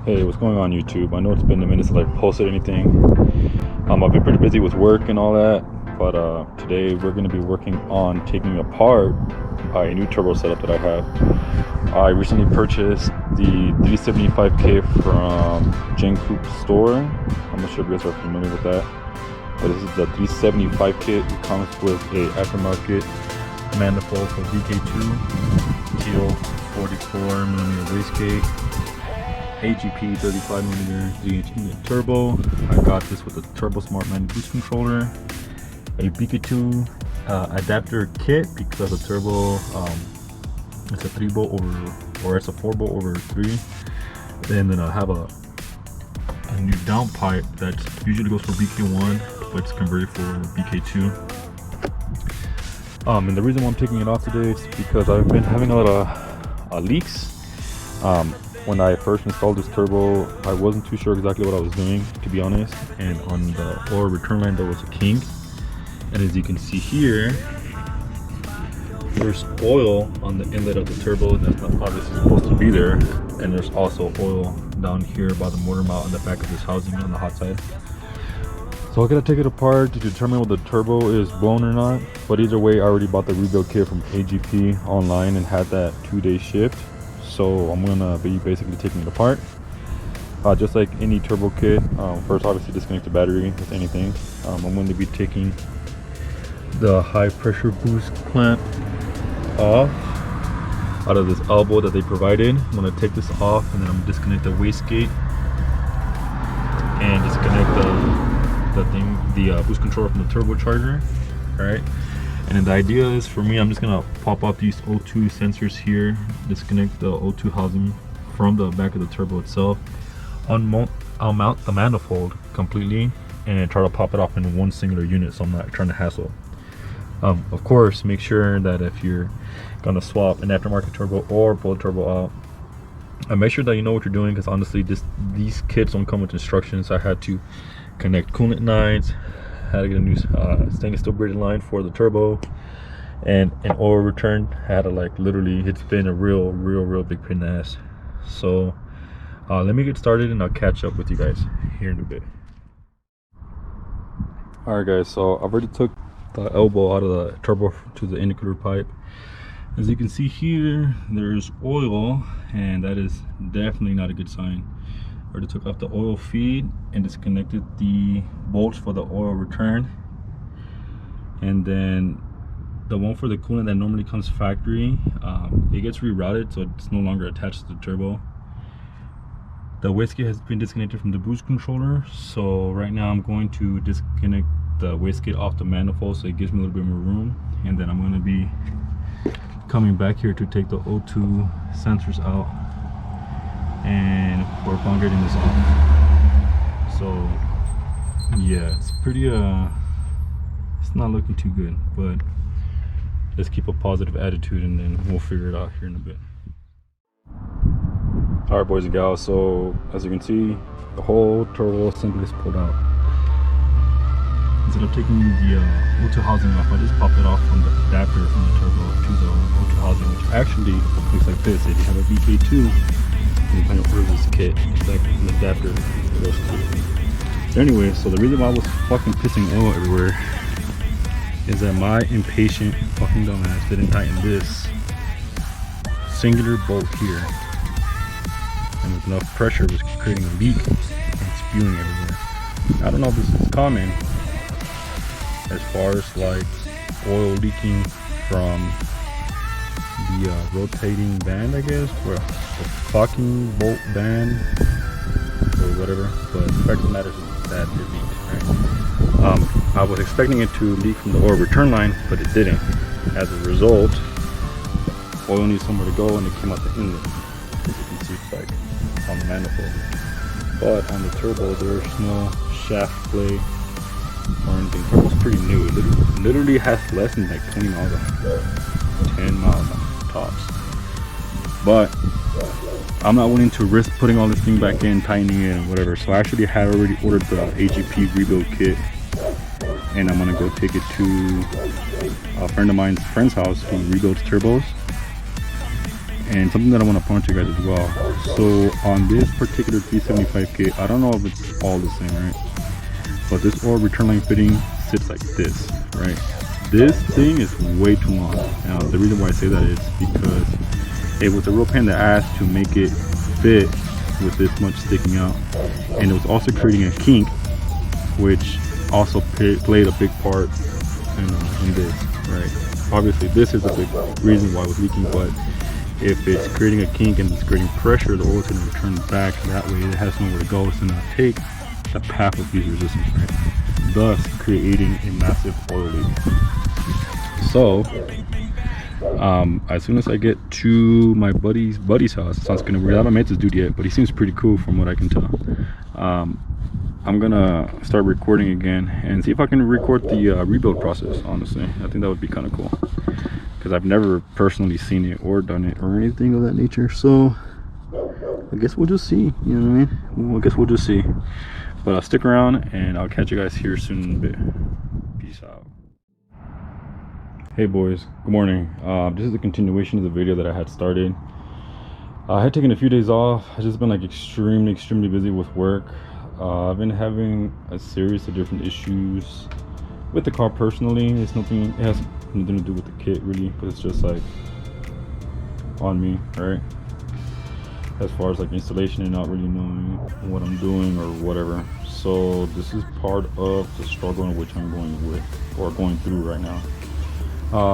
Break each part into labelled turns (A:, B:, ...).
A: Hey, what's going on YouTube? I know it's been a minute since I posted anything. I've been pretty busy with work and all that, but today we're going to be working on taking apart a new turbo setup that I have. I recently purchased the 375 kit from gencoupestore. I'm not sure if you guys are familiar with that, but this is the 375 kit. It comes with a aftermarket manifold for VK2, Teal 44mm wastegate, AGP 35mm 3-inch unit turbo. I got this with a Turbo Smart Man boost controller, a VK2 adapter kit because the turbo it's a 3-bolt over, or it's a 4-bolt over 3. And then I have a new downpipe that usually goes for VK1, but it's converted for VK2. And the reason why I'm taking it off today is because I've been having a lot of leaks. When I first installed this turbo, I wasn't too sure exactly what I was doing, to be honest. And on the oil return line, there was a kink. And as you can see here, there's oil on the inlet of the turbo that's not obviously supposed to be there. And there's also oil down here by the motor mount on the back of this housing on the hot side. So I gotta take it apart to determine whether the turbo is blown or not. But either way, I already bought the rebuild kit from AGP online and had that 2-day shipped. So I'm gonna be basically taking it apart. Just like any turbo kit, first obviously disconnect the battery with anything. I'm going to be taking the high pressure boost clamp off out of this elbow that they provided. I'm gonna take this off, and then I'm gonna disconnect the wastegate and disconnect the boost controller from the turbocharger. All right. And then the idea is, for me, I'm just gonna pop off these O2 sensors here, disconnect the O2 housing from the back of the turbo itself, I'll mount the manifold completely, and try to pop it off in one singular unit, so I'm not trying to hassle. Of course, make sure that if you're gonna swap an aftermarket turbo or pull a turbo out, make sure that you know what you're doing, because honestly, these kits don't come with instructions. I had to connect coolant lines, had to get a new stainless steel braided line for the turbo, and an oil return. Had to, like, literally, it's been a real big pain in the ass. So let me get started, and I'll catch up with you guys here in a bit. Alright guys, so I've already took the elbow out of the turbo to the indicator pipe. As you can see here, there's oil, and that is definitely not a good sign. Already took off the oil feed and disconnected the bolts for the oil return, and then the one for the coolant that normally comes factory, it gets rerouted, so it's no longer attached to the turbo. The wastegate has been disconnected from the boost controller, so right now I'm going to disconnect the wastegate off the manifold so it gives me a little bit more room, and then I'm going to be coming back here to take the O2 sensors out and work on getting this off. So yeah, it's pretty it's not looking too good, but let's keep a positive attitude, and then we'll figure it out here in a bit. All right, boys and gals, so as you can see, the whole turbo assembly is pulled out. Instead of taking the O2 housing off, I just popped it off from the adapter from the turbo to the O2 housing, which actually looks like this. If you have a VK2, you kind of order this kit, like an adapter for those two. Anyway, so the reason why I was fucking pissing oil everywhere is that my impatient fucking dumbass didn't tighten this singular bolt here, and with enough pressure, it was creating a leak and spewing everywhere. I don't know if this is common as far as like oil leaking from the rotating band, I guess, or the fucking bolt band or whatever, but the fact of the matter is that it leaked, right? I was expecting it to leak from the oil return line, but it didn't. As a result, oil needs somewhere to go, and it came out the inlet. As you can see, it's like on the manifold. But on the turbo, there's no shaft play or anything. The turbo's pretty new. It literally has less than like 20 miles on it. 10 miles on it, tops. But I'm not willing to risk putting all this thing back in, tightening it and whatever. So I actually had already ordered the AGP rebuild kit, and I'm gonna go take it to a friend of mine's friend's house who rebuilds turbos. And something that I want to point to you guys as well. So on this particular 375 kit, I don't know if it's all the same, right? But this oil return line fitting sits like this, right? This thing is way too long. Now the reason why I say that is because it was a real pain in the ass to make it fit with this much sticking out, and it was also creating a kink, which also played a big part in this, right? Obviously this is a big reason why it was leaking, but if it's creating a kink and it's creating pressure, the oil is going to return back. That way it has nowhere to go. It's going to take the path of least resistance, right? Thus creating a massive oil leak. So as soon as I get to my buddy's house, it sounds kind of weird. I haven't met this dude yet, but he seems pretty cool from what I can tell. I'm gonna start recording again and see if I can record the rebuild process. Honestly, I think that would be kind of cool, because I've never personally seen it or done it or anything of that nature. So I guess we'll just see, you know what I mean? Well, I guess we'll just see. But I'll stick around and I'll catch you guys here soon in a bit. Peace out. Hey boys, good morning. This is a continuation of the video that I had started. I had taken a few days off. I've just been like extremely busy with work. I've been having a series of different issues with the car personally. It has nothing to do with the kit really, but it's just like on me, right? As far as like installation and not really knowing what I'm doing or whatever. So this is part of the struggle in which I'm going through right now.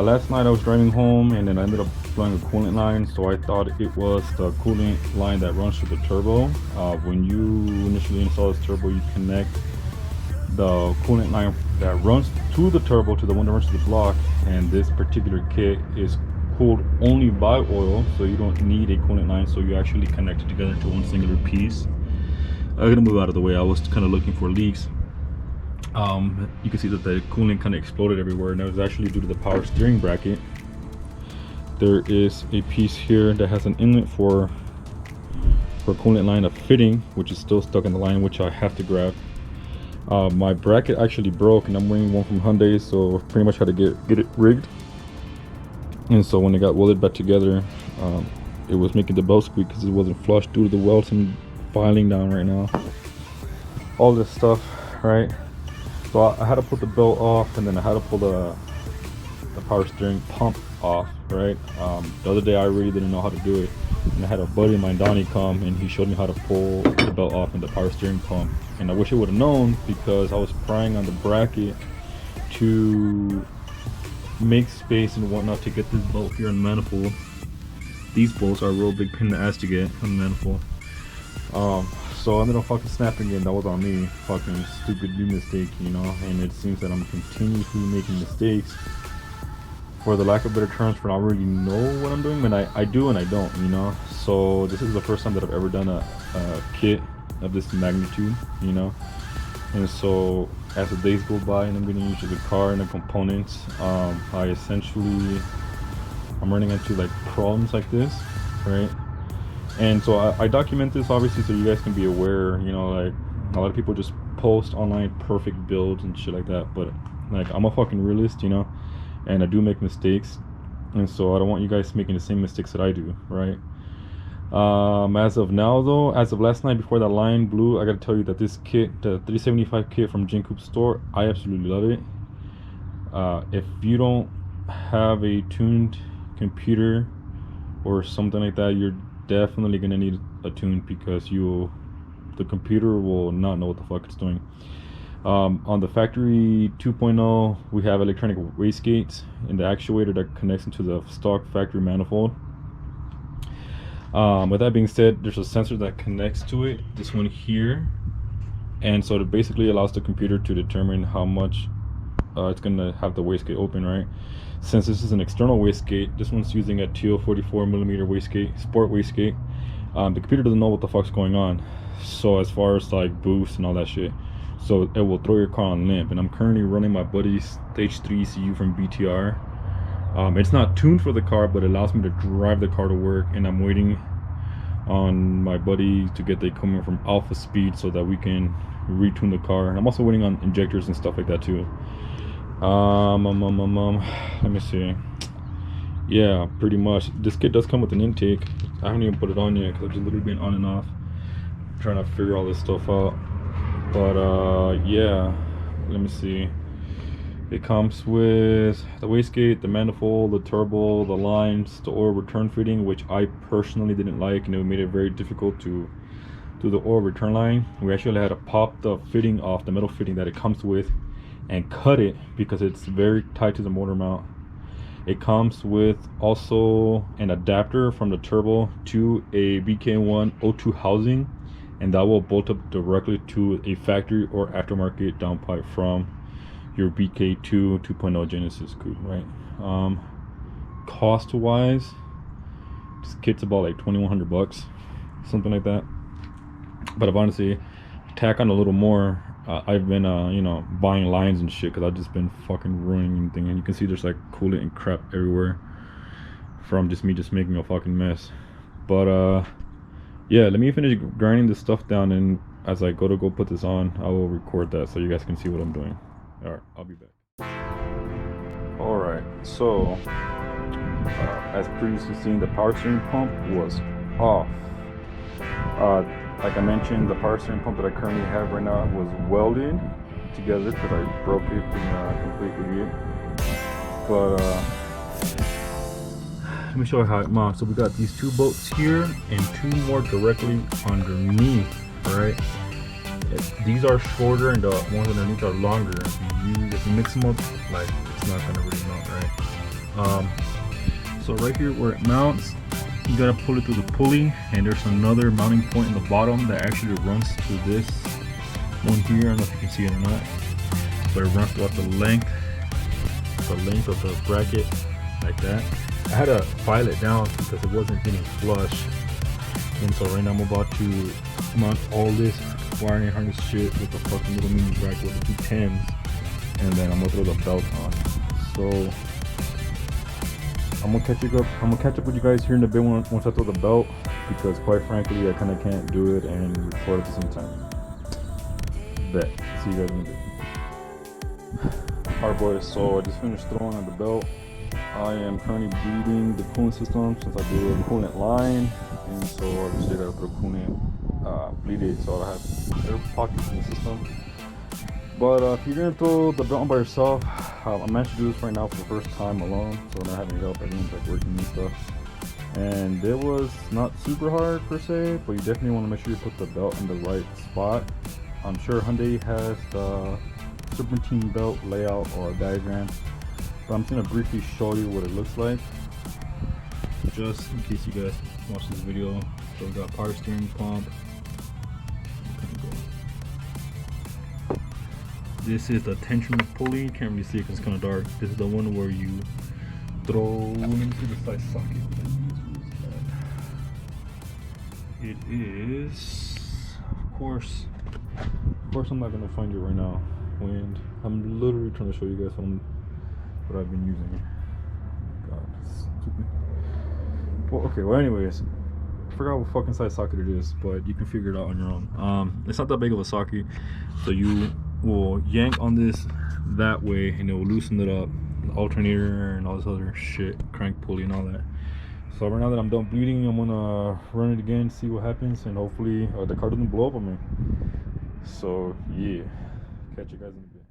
A: Last night I was driving home and then I ended up blowing a coolant line, so I thought it was the coolant line that runs through the turbo. When you initially install this turbo, you connect the coolant line that runs to the turbo to the one that runs to the block, and this particular kit is cooled only by oil, so you don't need a coolant line, so you actually connect it together to one singular piece. I'm gonna move out of the way. I was kind of looking for leaks. You can see that the coolant kind of exploded everywhere, and that was actually due to the power steering bracket. There is a piece here that has an inlet for coolant line, a fitting, which is still stuck in the line, which I have to grab. My bracket actually broke, and I'm wearing one from Hyundai, so pretty much had to get it rigged. And so when it got welded back together, it was making the belt squeak because it wasn't flush due to the welds and filing down right now. All this stuff, right? So I had to put the belt off, and then I had to pull the power steering pump off, right? The other day I really didn't know how to do it, and I had a buddy of mine, Donnie, come and he showed me how to pull the belt off and the power steering pump. And I wish I would have known, because I was prying on the bracket to make space and whatnot to get this bolt here on the manifold. These bolts are a real big pain in the ass to get on the manifold. So I ended up fucking snapping it, and that was on me. Fucking stupid new mistake, you know. And it seems that I'm continuously making mistakes, for the lack of better terms, for not really know what I'm doing. And I do and I don't, you know. So this is the first time that I've ever done a kit of this magnitude, you know. And so as the days go by and I'm getting used to the car and the components, I'm running into like problems like this, right? And so I document this obviously so you guys can be aware, you know. Like a lot of people just post online perfect builds and shit like that, but like I'm a fucking realist, you know, and I do make mistakes, and so I don't want you guys making the same mistakes that I do, right? As of now though, as of last night before that line blew, I gotta tell you that this kit, the 375 kit from gencoupestore, I absolutely love it. If you don't have a tuned computer or something like that, you're definitely gonna need a tune, because the computer will not know what the fuck it's doing. On the factory 2.0, we have electronic wastegates in the actuator that connects into the stock factory manifold. With that being said, there's a sensor that connects to it, this one here, and so it basically allows the computer to determine how much it's gonna have the wastegate open, right? Since this is an external wastegate, this one's using a TO 44mm wastegate, sport wastegate. The computer doesn't know what the fuck's going on, so as far as like boost and all that shit, so it will throw your car on limp. And I'm currently running my buddy's stage 3 ECU from BTR. It's not tuned for the car, but it allows me to drive the car to work, and I'm waiting on my buddy to get the equipment from Alpha Speed so that we can retune the car. And I'm also waiting on injectors and stuff like that too. Let me see. Yeah, pretty much. This kit does come with an intake. I haven't even put it on yet because I've just literally been on and off trying to figure all this stuff out. But yeah, let me see. It comes with the wastegate, the manifold, the turbo, the lines, the oil return fitting, which I personally didn't like, and it made it very difficult to do the oil return line. We actually had to pop the fitting off, the metal fitting that it comes with, and cut it because it's very tight to the motor mount. It comes with also an adapter from the turbo to a BK1 O2 housing, and that will bolt up directly to a factory or aftermarket downpipe from your BK2 2.0 Genesis coupe, right? Cost wise, this kit's about like 2,100 bucks, something like that. But I've honestly tack on a little more. I've been you know, buying lines and shit because I've just been fucking ruining everything, and you can see there's like coolant and crap everywhere from just me just making a fucking mess. But yeah, let me finish grinding this stuff down, and as I go put this on, I will record that so you guys can see what I'm doing. All right, I'll be back. All right, so as previously seen, the power steering pump was off. Like I mentioned, the power steering pump that I currently have right now was welded together because I broke it and completely it. But let me show you how it mounts. So we got these two bolts here and two more directly underneath, right? These are shorter and the ones underneath are longer. If you mix them up, like, it's not gonna really mount, right? So right here where it mounts, you gotta pull it through the pulley, and there's another mounting point in the bottom that actually runs to this one here. I don't know if you can see it or not, but it runs throughout the length of the bracket like that. I had to file it down because it wasn't getting flush, and so right now I'm about to mount all this wiring harness shit with the fucking little mini bracket with the two pins, and then I'm gonna throw the belt on. So I'm gonna catch up with you guys here in a bit once I throw the belt, because quite frankly I kind of can't do it and record at the same time. Bet. See you guys in a bit. Alright boys, so I just finished throwing on the belt. I am currently bleeding the coolant system since I do a coolant line, and so I just did a coolant bleed it so I have air pockets in the system. But if you're gonna throw the belt on by yourself, I managed to do this right now for the first time alone, so I'm not having help. Everyone's like working and stuff, and it was not super hard per se, but you definitely want to make sure you put the belt in the right spot. I'm sure Hyundai has the serpentine belt layout or diagram, but I'm just gonna briefly show you what it looks like, just in case you guys watch this video. So we got power steering pump. This is the tension pulley. Can't really see it because it's kind of dark. This is the one where you throw into the side socket. It is, of course I'm not gonna find it right now when I'm literally trying to show you guys what I've been using. God, stupid. Well, okay. Well, anyways, I forgot what fucking size socket it is, but you can figure it out on your own. It's not that big of a socket, so you will yank on this that way and it will loosen it up, the alternator and all this other shit, crank pulley and all that. So right now that I'm done bleeding, I'm gonna run it again, see what happens, and hopefully the car doesn't blow up on me. So yeah, catch you guys in a bit.